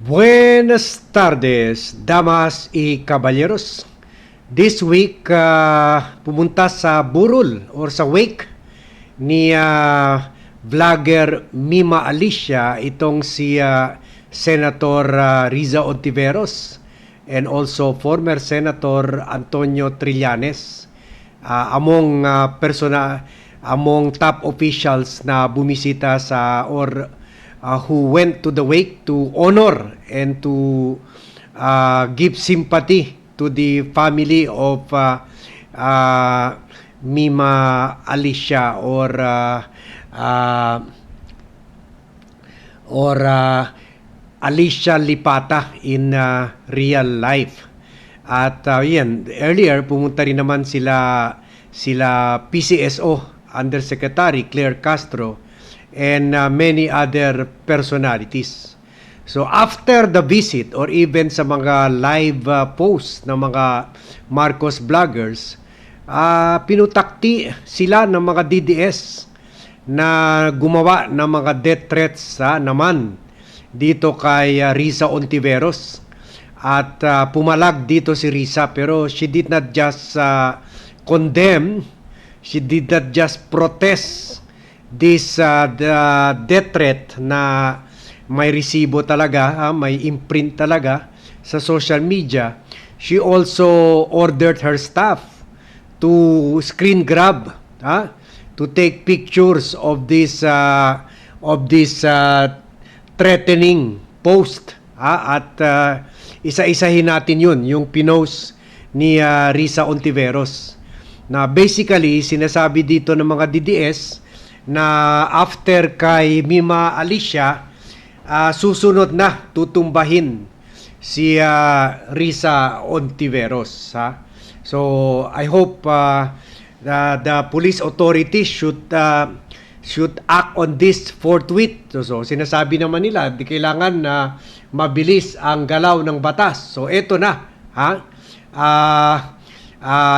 Buenas tardes, damas y caballeros. This week, pumunta sa burol or sa wake ni vlogger Mima Alicia itong si Senator Riza Ontiveros and also former Senator Antonio Trillanes, among top officials na bumisita sa who went to the wake to honor and to give sympathy to the family of Mima Alicia or Alicia Lipata in real life. At earlier pumunta rin naman sila PCSO Undersecretary Claire Castro and many other personalities. So after the visit or even sa mga live posts ng mga Marcos vloggers, pinutakti sila ng mga DDS na gumawa ng mga death threats naman dito kay Riza Ontiveros. At pumalag dito si Riza, pero she did not just condemn, she did not just protest this the death threat na may resibo talaga, may imprint talaga sa social media. She also ordered her staff to screen grab, to take pictures of this threatening post, at isa-isahin natin yung pinost ni Riza Ontiveros, na basically sinasabi dito ng mga DDS na after kay Mima Alicia, susunod na tutumbahin si Riza Ontiveros. So I hope the police authorities should act on this forthwith. So sinasabi naman nila, di kailangan na mabilis ang galaw ng batas. So ito na,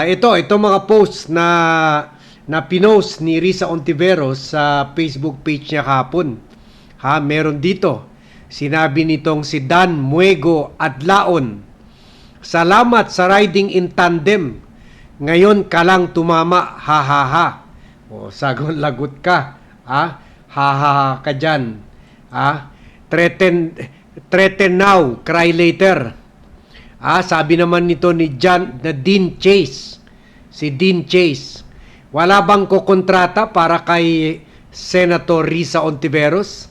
ito mga posts na pinost ni Riza Ontiveros sa Facebook page niya kahapon. Meron dito. Sinabi nitong si Dan Muego Adlaon, "Salamat sa riding in tandem. Ngayon ka lang tumama, ha ha ha." O, sagon lagot ka. Ha ha ha ka dyan. Threaten now, cry later. Sabi naman nito ni Dean Chase. Si Dean Chase, "Wala bang kukontrata para kay Senator Riza Ontiveros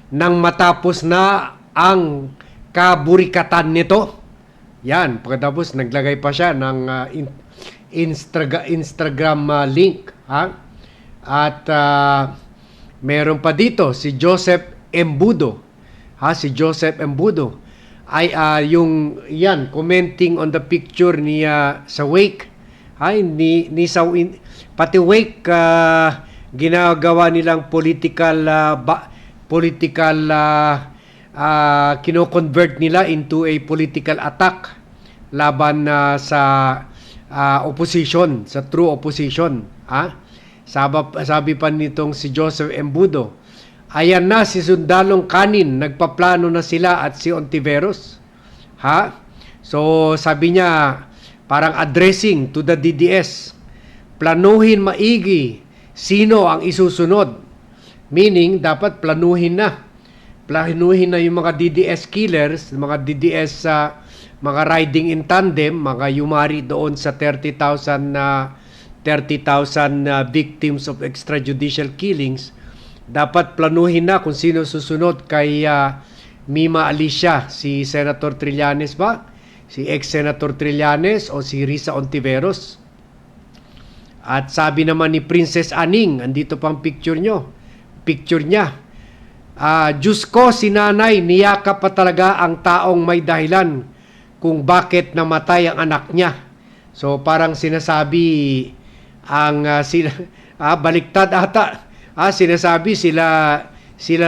nang matapos na ang kaburikatan nito?" Yan, pagkatapos naglagay pa siya ng Instagram link. At meron pa dito si Joseph Embudo. Si Joseph Embudo ay commenting on the picture niya sa wake. Pati wake, ginagawa nilang political kino-convert nila into a political attack laban sa opposition, sa true opposition. Sabi pa nitong si Joseph Embudo, "Ayan na si Sundalong Kanin, nagpaplano na sila at si Ontiveros." So sabi niya, parang addressing to the DDS, planuhin maigi sino ang isusunod. Meaning, dapat planuhin na yung mga DDS killers, mga DDS mga riding in tandem, mga yumari doon sa 30,000 victims of extrajudicial killings. Dapat planuhin na kung sino susunod kay Mima Alicia, si Senator Trillanes ba? Si ex-Senator Trillanes o si Riza Ontiveros? At sabi naman ni Princess Aning, andito pang picture niya. "Diyos ko, si nanay, niyakap pa talaga ang taong may dahilan kung bakit namatay ang anak niya." So parang sinasabi baliktad ata. Sinasabi sila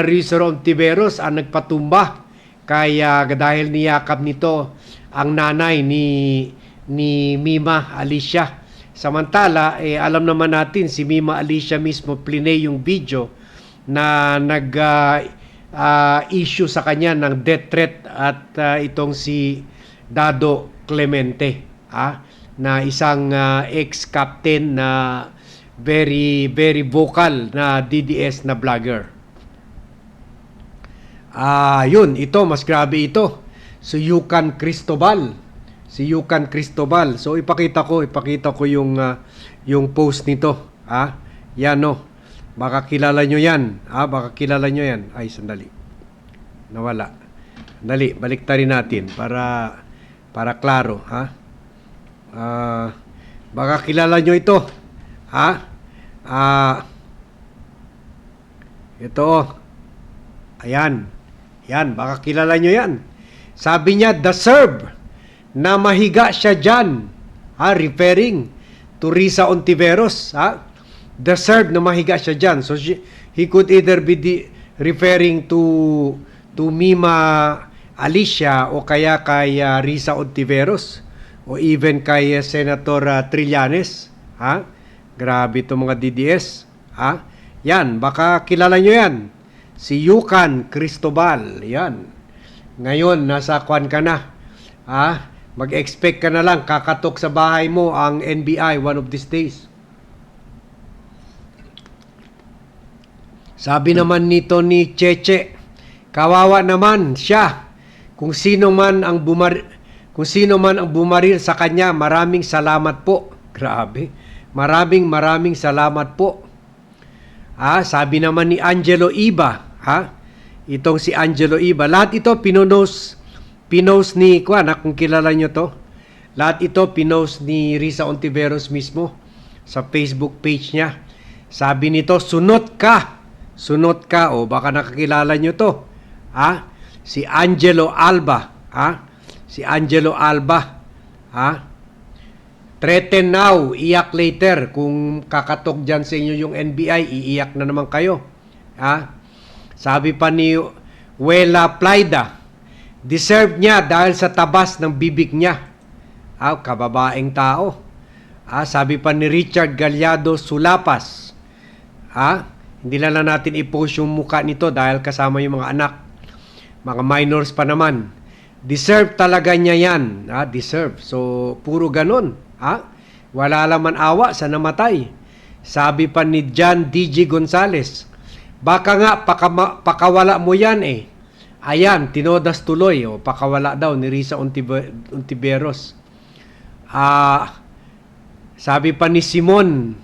Riza Ontiveros ang nagpatumba kaya dahil niyakap nito ang nanay ni Mima Alicia. Samantala, alam naman natin si Mima Alicia mismo plinay yung video na issue sa kanya ng death threat at itong si Dado Clemente, na isang ex-captain na very very vocal na DDS na vlogger. Yun, ito mas grabe ito. Si Yukan Cristobal. So ipakita ko yung post nito, Yan, no. Baka kilala nyo yan. Ay, sandali. Nawala. Dali, baliktarin natin para klaro, baka kilala nyo ito. Ito. Ayan. Yan, baka kilala nyo yan. Sabi niya, deserve na mahiga siya dyan. Referring to Risa Ontiveros. Deserve na mahiga siya dyan. So, he could either be referring to Mima Alicia o kaya kay Risa Ontiveros o even kay Senator Trillanes. Grabe itong mga DDS. Yan, baka kilala nyo yan. Si Yukan Cristobal. Yan. Ngayon, nasa kwan ka na. Mag-expect ka na lang, kakatok sa bahay mo ang NBI one of these days. Sabi naman nito ni Cheche, kawawa naman siya. Kung sino man ang bumaril sa kanya, maraming salamat po. Grabe. Maraming salamat po. Sabi naman ni Angelo Iba, itong si Angelo Iba, lahat ito pinost ni kung kilala nyo to. Lahat ito pinost ni Risa Ontiveros mismo sa Facebook page niya. Sabi nito, sunod ka, o baka nakakilala nyo to. Si Angelo Alba. Threaten now, iyak later. Kung kakatok dyan sa inyo yung NBI, iiyak na naman kayo. Sabi pa ni Wela Plaida, deserve niya dahil sa tabas ng bibig niya. Kababaeng tao. Sabi pa ni Richard Gallardo Sulapas, hindi na lang natin i-post yung muka nito dahil kasama yung mga anak. Mga minors pa naman. Deserve talaga niya yan. Deserve. So, puro ganon. Wala laman awa sa namatay. Sabi pa ni John D.G. Gonzales, baka nga pakawala mo yan eh. Ayan, tinodas tuloy. Pakawala daw ni Risa Ontiveros. Sabi pa ni Simon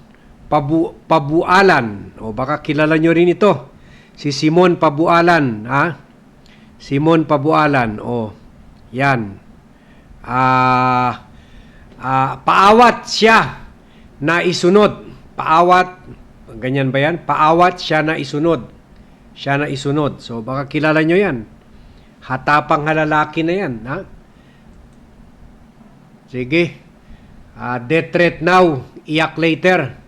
Pabualan. Baka kilala nyo rin ito. Si Simon Pabualan. Simon Pabualan. Yan. Paawat siya na isunod. Ganyan ba yan? Paawat siya na isunod. So, baka kilala nyo yan. Hatapang halalaki na yan. Sige. Death threat now, iyak later.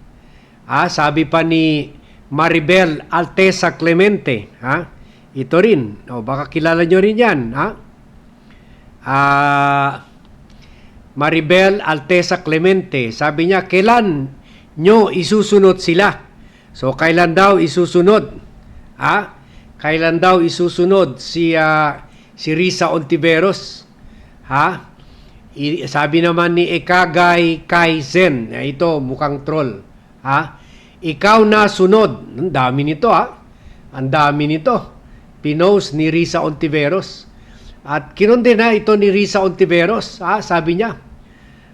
Sabi pa ni Maribel Altesa Clemente. Ito rin. Baka kilala nyo rin yan. Maribel Altesa Clemente. Sabi niya, kailan nyo isusunod sila? So, kailan daw isusunod? Kailan daw isusunod si Risa Ontiveros? Sabi naman ni Ekagay Kaizen, ito mukhang troll. Ikaw na sunod. Ang dami nito, Ang dami nito. Pinost ni Risa Ontiveros. At kinonde na ito ni Risa Ontiveros. Sabi niya,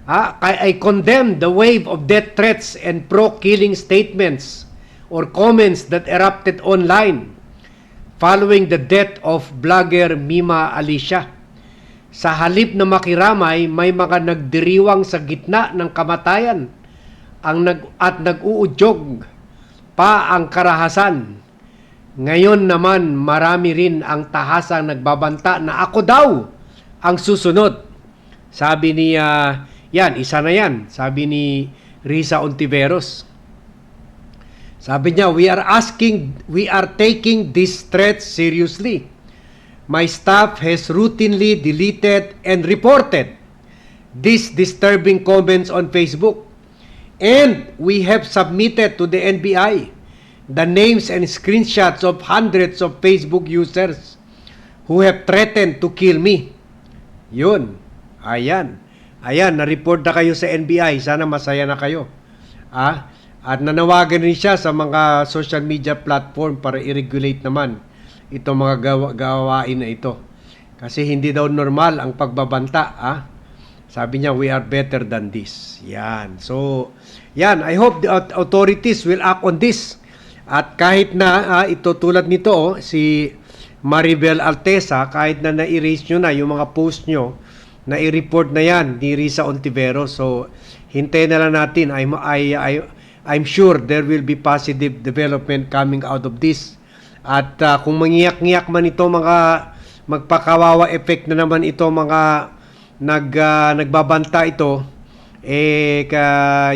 I condemn the wave of death threats and pro-killing statements or comments that erupted online following the death of vlogger Mima Alicia. Sa halip na makiramay, may mga nagdiriwang sa gitna ng kamatayan at nag-uudyog pa ang karahasan. Ngayon naman, marami rin ang tahasang nagbabanta na ako daw ang susunod. Sabi ni, yan, isa na yan. Sabi ni Risa Ontiveros. Sabi niya, we are taking these threats seriously. My staff has routinely deleted and reported these disturbing comments on Facebook. And we have submitted to the NBI the names and screenshots of hundreds of Facebook users who have threatened to kill me. Yun. Ayan. Ayan, na-report na kayo sa NBI. Sana masaya na kayo. At nanawagan rin siya sa mga social media platform para i-regulate naman itong mga gawain na ito. Kasi hindi daw normal ang pagbabanta. Sabi niya, we are better than this. Yan. So, yan. I hope the authorities will act on this. At kahit na ito tulad nito, si Maribel Altesa, kahit na na-erase nyo na yung mga post nyo, na i-report na yan ni Risa Ontiveros. So, hintayin na lang natin. I'm sure there will be positive development coming out of this. At kung mangiyak-ngiyak man ito, mga magpakawawa effect na naman ito, mga nagbabanta ito,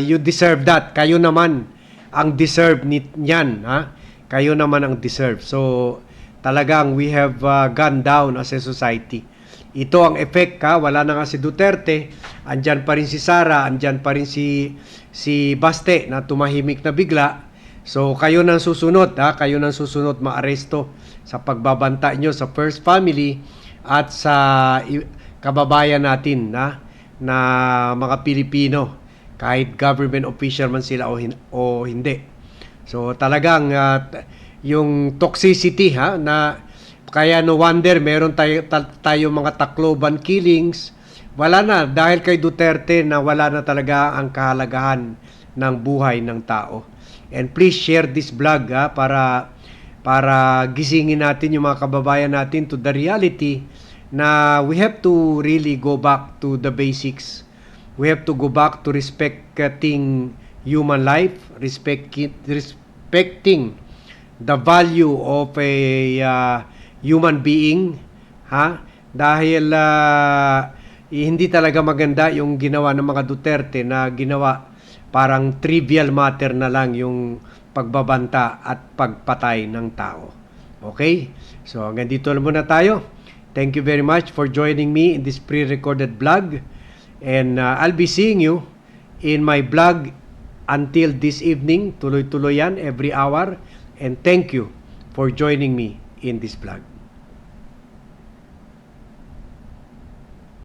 you deserve that. Kayo naman ang deserve niyan. Kayo naman ang deserve. So, talagang we have gone down as a society. Ito ang effect, wala na nga si Duterte, andyan pa rin si Sara, andyan pa rin si Baste na tumahimik na bigla. So kayo nang susunod, kayo nang susunod maaresto sa pagbabanta nyo sa First Family at sa kababayan natin na mga Pilipino, kahit government official man sila o hindi. So talagang yung toxicity na kaya no wonder meron tayo mga Tacloban killings. Wala na dahil kay Duterte na wala na talaga ang kahalagahan ng buhay ng tao. And please share this vlog para gisingin natin yung mga kababayan natin to the reality na we have to really go back to the basics. We have to go back to respecting human life, respecting the value of a human being, dahil hindi talaga maganda yung ginawa ng mga Duterte na ginawa parang trivial matter na lang yung pagbabanta at pagpatay ng tao. Okay? So hanggang dito lang muna tayo. Thank you very much for joining me in this pre-recorded vlog, and I'll be seeing you in my vlog until this evening. Tuloy-tuloy yan every hour, and thank you for joining me in this vlog.